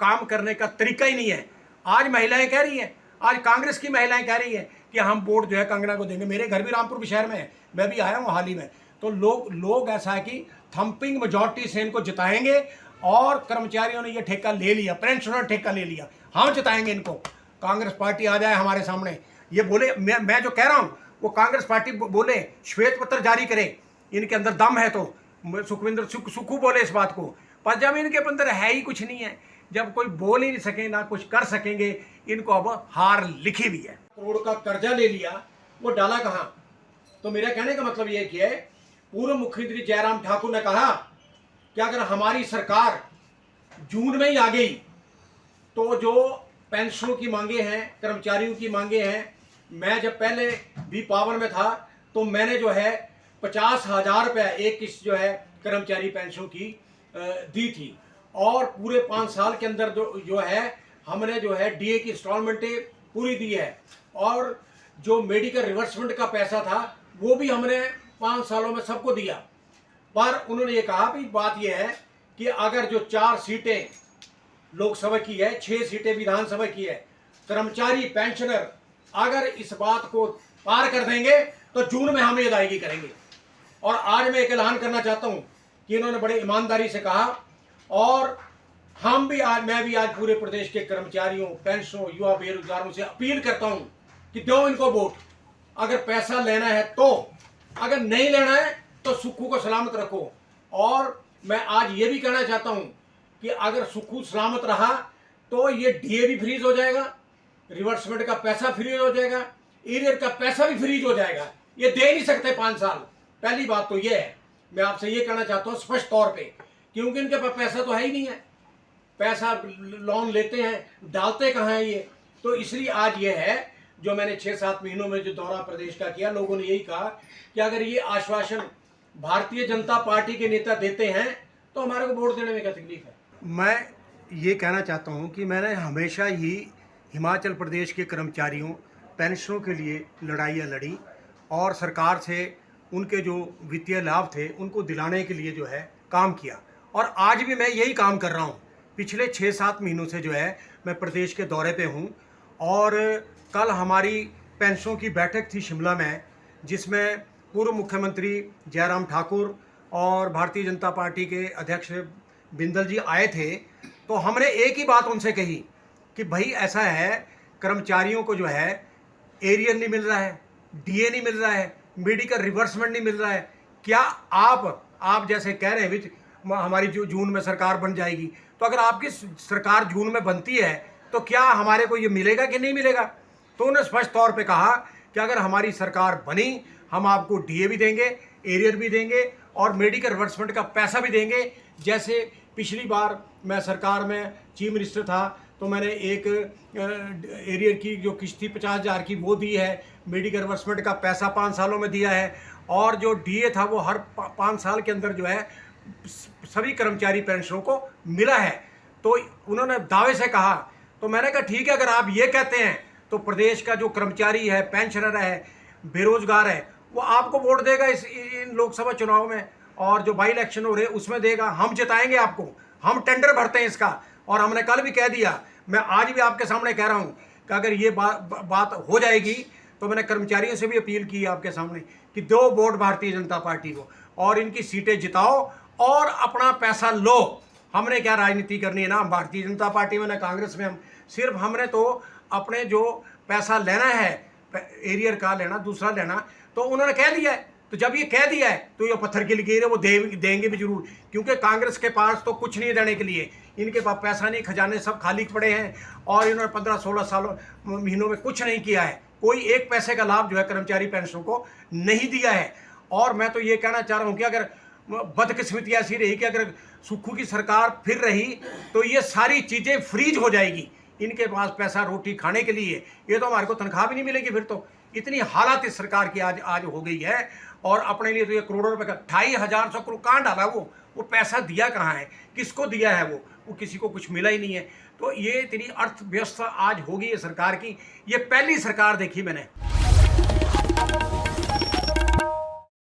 काम करने का तरीका ही नहीं है। आज महिलाएं कह रही हैं, आज कांग्रेस की महिलाएं कह रही हैं कि हम वोट जो है कंगना को देंगे। मेरे घर भी रामपुर शहर में है, मैं भी आया हूँ हाल ही में। तो लोग ऐसा है कि थंपिंग मेजॉरिटी से इनको जिताएंगे और कर्मचारियों ने ये ठेका ले लिया, पेंशनर ने ठेका ले लिया, हम जिताएंगे इनको। कांग्रेस पार्टी आ जाए हमारे सामने, ये बोले, मैं जो कह रहा हूँ वो कांग्रेस पार्टी बोले, श्वेत पत्र जारी करे, इनके अंदर दम है तो। सुखू बोले इस बात को, पर जब इनके अंदर है ही कुछ नहीं है, जब कोई बोल ही नहीं सके ना कुछ कर सकेंगे, इनको अब हार लिखी भी है। करोड़ का कर्जा ले लिया, वो डाला कहाँ? तो मेरा कहने का मतलब ये कि पूर्व मुख्यमंत्री जयराम ठाकुर ने कहा कि अगर हमारी सरकार जून में ही आ गई तो जो पेंशनों की मांगे हैं, कर्मचारियों की मांगे हैं, मैं जब पहले भी पावर में था तो मैंने जो है 50,000 रुपया एक किस्त जो है कर्मचारी पेंशन की दी थी, और पूरे 5 साल के अंदर जो है हमने जो है डीए की इंस्टॉलमेंटें पूरी दी है, और जो मेडिकल रिवर्समेंट का पैसा था वो भी हमने 5 सालों में सबको दिया। पर उन्होंने ये कहा कि बात यह है कि अगर जो 4 सीटें लोकसभा की है, 6 सीटें विधानसभा की है, कर्मचारी पेंशनर अगर इस बात को पार कर देंगे तो जून में हम ये अदायगी करेंगे। और आज मैं एक ऐलान करना चाहता हूं कि इन्होंने बड़े ईमानदारी से कहा, और मैं भी आज पूरे प्रदेश के कर्मचारियों, पेंशनों, युवा बेरोजगारों से अपील करता हूं कि दो इनको वोट। अगर पैसा लेना है तो, अगर नहीं लेना है तो सुक्खू को सलामत रखो। और मैं आज ये भी कहना चाहता हूं कि अगर सुक्खू सलामत रहा तो ये डीए भी फ्रीज हो जाएगा, रिवर्समेंट का पैसा फ्रीज हो जाएगा, एरियर का पैसा भी फ्रीज हो जाएगा। ये दे नहीं सकते 5 साल। पहली बात तो ये है, मैं आपसे ये कहना चाहता हूँ स्पष्ट तौर पे, क्योंकि इनके पास पैसा तो है ही नहीं है। पैसा लोन लेते हैं, डालते कहाँ हैं ये? तो इसलिए आज ये है जो मैंने 6-7 महीनों में जो दौरा प्रदेश का किया, लोगों ने यही कहा कि अगर ये आश्वासन भारतीय जनता पार्टी के नेता देते हैं तो हमारे को वोट देने में क्या तकलीफ है। मैं ये कहना चाहता हूँ कि मैंने हमेशा ही हिमाचल प्रदेश के कर्मचारियों, पेंशनों के लिए लड़ाइयाँ लड़ी, और सरकार से उनके जो वित्तीय लाभ थे उनको दिलाने के लिए जो है काम किया, और आज भी मैं यही काम कर रहा हूँ। पिछले 6-7 महीनों से जो है मैं प्रदेश के दौरे पे हूँ, और कल हमारी पेंशनों की बैठक थी शिमला में, जिसमें पूर्व मुख्यमंत्री जयराम ठाकुर और भारतीय जनता पार्टी के अध्यक्ष बिंदल जी आए थे। तो हमने एक ही बात उनसे कही कि भाई ऐसा है, कर्मचारियों को जो है एरियर नहीं मिल रहा है, डीए नहीं मिल रहा है, मेडिकल रिवर्समेंट नहीं मिल रहा है। क्या आप जैसे कह रहे हैं हमारी जो जून में सरकार बन जाएगी, तो अगर आपकी सरकार जून में बनती है तो क्या हमारे को ये मिलेगा कि नहीं मिलेगा? तो उन्होंने स्पष्ट तौर पे कहा कि अगर हमारी सरकार बनी, हम आपको डीए भी देंगे, एरियर भी देंगे, और मेडिकल रिवर्समेंट का पैसा भी देंगे। जैसे पिछली बार मैं सरकार में चीफ मिनिस्टर था तो मैंने एक एरियर की जो किस्त थी 50,000 की वो दी है, मेडिकल रिवर्समेंट का पैसा 5 सालों में दिया है, और जो डीए था वो हर 5 साल के अंदर जो है सभी कर्मचारी पेंशनों को मिला है। तो उन्होंने दावे से कहा, तो मैंने कहा ठीक है, अगर आप ये कहते हैं तो प्रदेश का जो कर्मचारी है, पेंशनर है, बेरोजगार है, वो आपको वोट देगा इन लोकसभा चुनाव में, और जो बाई इलेक्शन हो रहे उसमें देगा। हम जिताएंगे आपको, हम टेंडर भरते हैं इसका। और हमने कल भी कह दिया, मैं आज भी आपके सामने कह रहा हूं कि अगर ये बात हो जाएगी तो मैंने कर्मचारियों से भी अपील की है आपके सामने कि दो वोट भारतीय जनता पार्टी को, और इनकी सीटें जिताओ और अपना पैसा लो। हमने क्या राजनीति करनी है ना, हम भारतीय जनता पार्टी में ना कांग्रेस में, हम सिर्फ हमने तो अपने जो पैसा लेना है, एरियर का लेना, दूसरा लेना, तो उन्होंने कह दिया है। तो जब ये कह दिया है तो ये पत्थर की लकीर है, वो देंगे भी जरूर, क्योंकि कांग्रेस के पास तो कुछ नहीं देने के लिए, इनके पास पैसा नहीं, खजाने सब खाली पड़े हैं, और इन्होंने 15-16 सालों महीनों में कुछ नहीं किया है, कोई एक पैसे का लाभ जो है कर्मचारी पेंशनों को नहीं दिया है। और मैं तो ये कहना चाह रहा हूँ कि अगर बदकिस्मती ऐसी रही कि अगर सुक्खू की सरकार फिर रही तो ये सारी चीज़ें फ्रीज हो जाएगी। इनके पास पैसा रोटी खाने के लिए, ये तो हमारे को तनख्वाह भी नहीं मिलेगी फिर तो। इतनी हालात इस सरकार की आज हो गई है, और अपने लिए तो ये करोड़ों रुपए का 2,500 करोड़ कहाँ डाला, वो पैसा दिया कहाँ है, किसको दिया है? वो किसी को कुछ मिला ही नहीं है। तो ये इतनी अर्थव्यवस्था आज होगी ये सरकार की, ये पहली सरकार देखी मैंने।